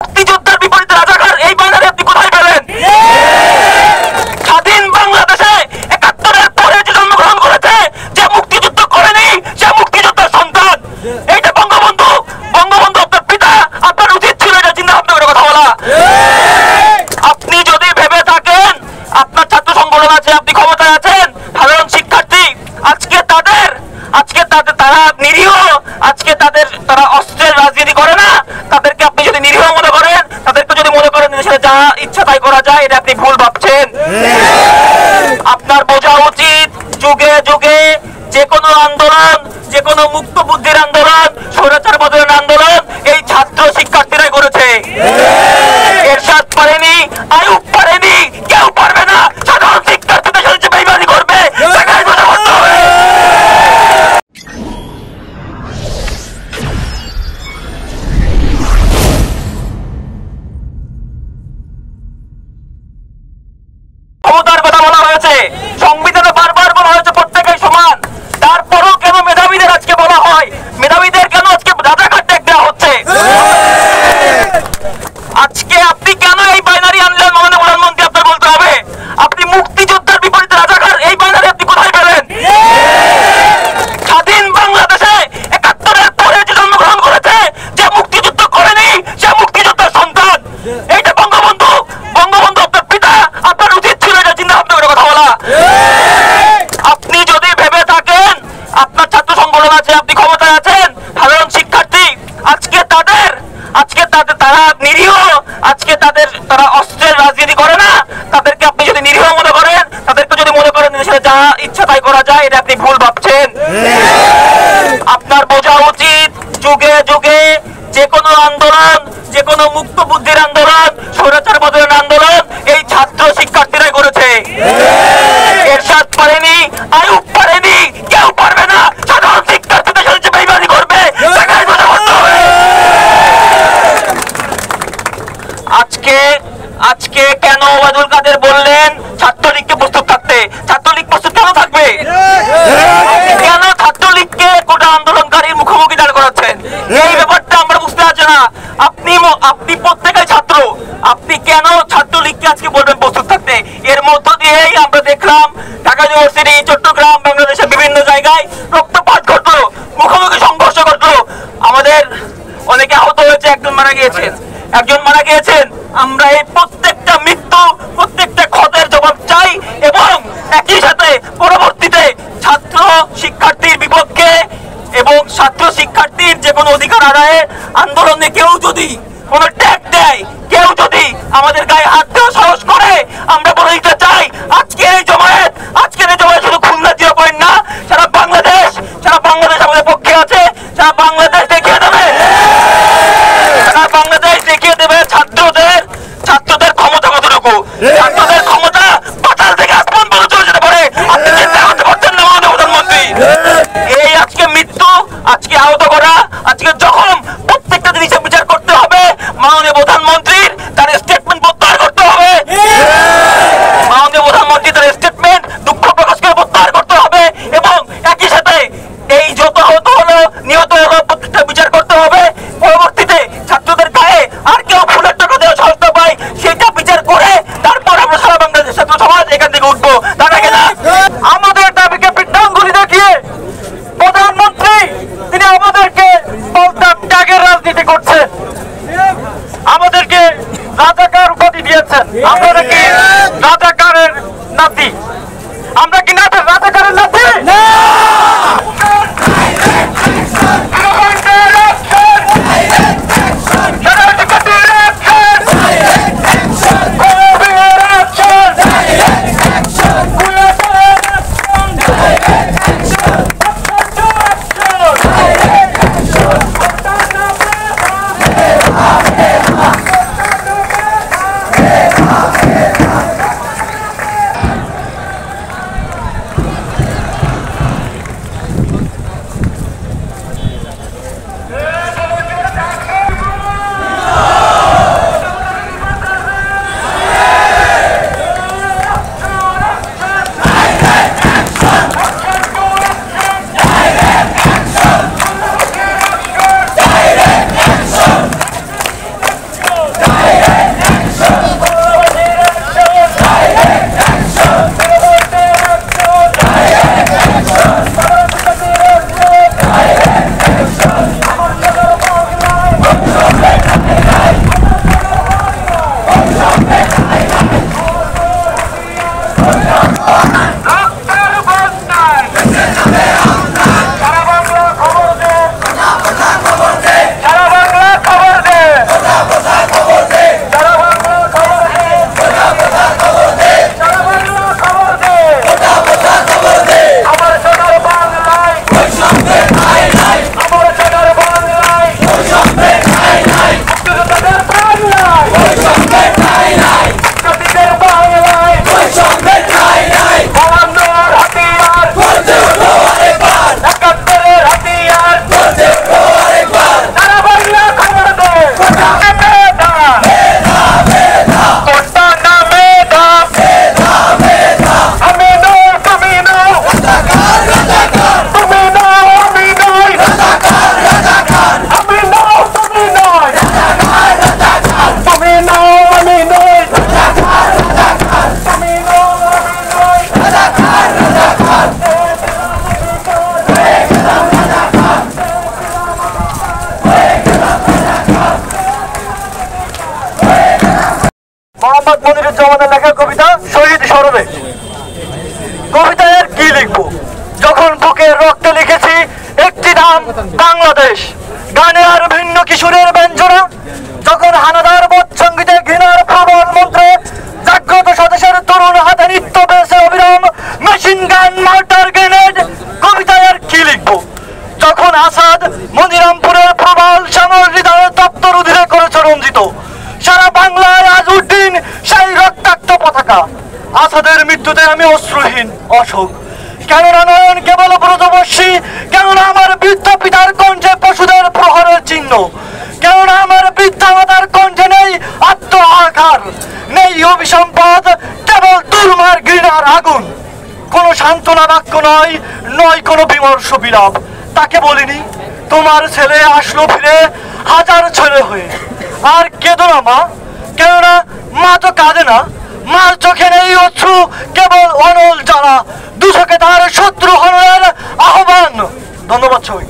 মুক্তিযোদ্ধার বিপরীতে রাজাকার এই বানারে আপনি কোথায় পেলেন? স্বাধীন বাংলাদেশে ৭১-এর পরে যে জন্মগ্রহণ করেছে, যে মুক্তিযুদ্ধ করেনি, সে মুক্তিযোদ্ধার সন্তান। এইটা বঙ্গবন্ধু আপনার পিতা, আপনার উচিত ছিল এটা চিন্তা ভাবনা করে কথা বলা। আপনি যদি ভেবে থাকেন আপনার ছাত্র সংগঠন আছে, আপনি ক্ষমতায় আছেন, সাধারণ শিক্ষার্থী আজকে তারা নিরীহ, আজকে তারা অস্ত্রের রাজনীতি করে না, তাদেরকে আপনি যদি নিরীহ মনে করেন, তাদেরকে যদি মনে করেন দেশে যা ইচ্ছা তাই করা যায়, এটা আপনি ভুল ভাবছেন। আপনার বোঝা উচিত যুগে যুগে যে কোনো আন্দোলন, যে কোনো মুক্ত বুদ্ধির আন্দোলন, স্বৈরাচার বদলের আন্দোলন এই ছাত্র শিক্ষার্থীরাই করেছে। এরশাদ পারেনি, আইয়ুব পারেনি, কেউ পারবে না। সাধারণ শিক্ষার্থীদের সাথে যে বেইমানি করবে তাকে কথা বলতে হবে। ক্ষমতার কথা বলা হয়েছে, সংবিধানে বারবার বলা হয়েছে প্রত্যেকেই সমান। তারপরও কেন মেধাবীদের আজকে বলা হয়, মেধাবীদের কেন আজকে রাজাকার ট্যাগ দেওয়া হচ্ছে? আজকে আপনি কেন এই বাইনারি আনলেন মাননীয় প্রধানমন্ত্রী? আপনার বলতে হবে আপনি মুক্তিযোদ্ধার বিপরীতে রাজাকার এই বাইনারি আপনি কোথায় পেলেন? স্বাধীন বাংলাদেশে ৭১-এর পরে যে জন্মগ্রহণ করেছে, যে মুক্তিযুদ্ধ করেনি, সে মুক্তিযোদ্ধার সন্তান। এইটা বঙ্গবন্ধু আপনার পিতা, আপনার উচিত ছিল এটা চিন্তা ভাবনা করে কথা বলা। আপনি যদি ভেবে থাকেন আপনার ছাত্র সংগঠন আছে, আপনি ক্ষমতায় আছেন, সাধারণ শিক্ষার্থী আজকে তারা নিরীহ, আজকে তারা অস্ত্রের রাজনীতি করে না, তাদেরকে আপনি যদি নিরীহ মনে করেন, তাদেরকে যদি মনে করেন দেশে যা ইচ্ছা তাই করা যায়, এটা আপনি ভুল ভাবছেন। আপনার বোঝা উচিত যুগে যুগে যে কোনো আন্দোলন, যে কোনো মুক্ত বুদ্ধির আন্দোলন, স্বৈরাচার বদলের আন্দোলন এই ছাত্র শিক্ষার্থীরাই করেছে। এরশাদ পারেনি, আইয়ুব পারেনি, কেউ পারবে না। সাধারণ শিক্ষার্থীদের সাথে যে বেইমানি করবে তাকে কথা বলতে হবে। আজকে কেন ওবায়দুল কাদের বললেন ছাত্রলীগকে প্রস্তুত থাকতে? ছাত্রলীগ প্রস্তুত কেন থাকবে? কেন ছাত্রলীগকে কোটা আন্দোলনকারীর মুখোমুখি দাঁড় করাচ্ছেন? এই ব্যাপারটা আমরা বুঝতে পারছি না। আপনি প্রত্যেকেই ছাত্র, আপনি কেন ছাত্রলীগকে আজকে বলবেন প্রস্তুত থাকতে? এর মধ্য দিয়েই আমরা দেখলাম ঢাকা ইউনিভার্সিটি, চট্টগ্রাম, বাংলাদেশের বিভিন্ন জায়গায় রক্তপাত ঘটলো, মুখোমুখি সংঘর্ষ ঘটলো, আমাদের অনেকে আহত হয়েছে, একজন মারা গিয়েছেন। আমরা এই প্রত্যেকটা মৃত্যু, প্রত্যেকটা ক্ষতের জবাব চাই এবং একই সাথে পরবর্তীতে ছাত্র শিক্ষার্থীর বিপক্ষে এবং ছাত্র শিক্ষার্থীর যে কোনো অধিকার আদায়ে আন্দোলনে কেউ যদি কোনো ট্যাগ দেয়, কেউ যদি আমাদের গায়ে হাত দেওয়া সাহস করে, আমরা বলে দিতে চাই আজকের এই জমায়েত শুধু খুলনা 0 পয়েন্ট না, সারা বাংলাদেশ আমাদের পক্ষে আছে। সারা বাংলাদেশ দেখিয়ে দেবে ছাত্রদের ক্ষমতা কতটুকু। ছাত্রদের ক্ষমতা পাতাল থেকে আসমান পর্যন্ত চলে যেতে পারে। আপনি চিন্তা করতে পারছেন না মাননীয় প্রধানমন্ত্রী? এই আজকে মৃত্যু, আজকে আহত করা, আজকে জখম, প্রত্যেকটা জিনিসের বিচার করতে হবে। মাননীয় প্রধানমন্ত্রীর তার স্টেটমেন্ট প্রত্যাহার করতে হবে। মাননীয় প্রধানমন্ত্রী তার স্টেটমেন্ট দুঃখ প্রকাশ করে প্রত্যাহার করতে হবে এবং একই সাথে এই যত আহত হলো, নিহত হলো, প্রত্যেকটা বিচার করতে হবে। পরবর্তীতে ছাত্রদের গায়ে আর কেউ ফুলের টাকা দেওয়া সাহস না পায়, সেটা বিচার করে তারপর আমরা সারা বাংলাদেশ ছাত্র সমাজ এখান থেকে উঠবো। তারা কিনা আমাদের দাবিকে বৃদ্ধাঙ্গুলি দেখিয়ে প্রধানমন্ত্রী তিনি আমাদেরকে ত্যাগের রাজনীতি করছেন, আমাদেরকে রাজাকার উপাধি দিয়েছেন। আমরা কি রাজাকারের নাতি? আমরা কি রাজাকারের নাতি? মোহাম্মদ মনিরুজ্জামানের লেখা কবিতা শহীদ স্মরণে। কবিতায় আর কি লিখবো, যখন বুকের রক্তে লিখেছি একটি নাম বাংলাদেশ। গানে আর ভিন্ন কিশোরের ব্যঞ্জনা, যখন হানাদার বধ সঙ্গীতে ঘৃণার প্রবল মন্ত্রে জাগ্রত স্বদেশের তরুণ হাতে নিত্য পেয়েছে অবিরাম মেশিন গান মার্টার গ্রেনেড। কবিতায় আর কি লিখবো, যখন আসাদ মনিরামপুরের প্রবল শ্যামল হৃদয়ের তপ্ত রুধিরে করেছে রঞ্জিত। সারা বাংলায় আজ উদ্দিন সেই রক্তাক্ত পতাকা। আসাদের মৃত্যুতে আমি অশ্রুহীন অশোক, কেননা নয়ন কেবল ব্রজবর্ষী, কেননা আমার বৃদ্ধ পিতার কণ্ঠে পশুদের প্রহরের চিহ্ন, কেননা আমার বৃদ্ধা মাতার কণ্ঠে নেই আত্ম আঘার, নেই অভিসম্পাদ, কেবল দুর্মার ঘৃণার আগুন। কোনো সান্ত্বনা বাক্য নয়, নয় কোনো বিমর্ষ বিলাপ। তাকে বলিনি তোমার ছেলে আসলো ফিরে হাজার ছেলে হয়ে। আর কেঁদো না মা, কেননা মা তো কাঁদে না, মার চোখে নেই অশ্রু, কেবল অনল জ্বালা। দুচোখে তার শত্রু হননের আহ্বান। ধন্যবাদ সবাই।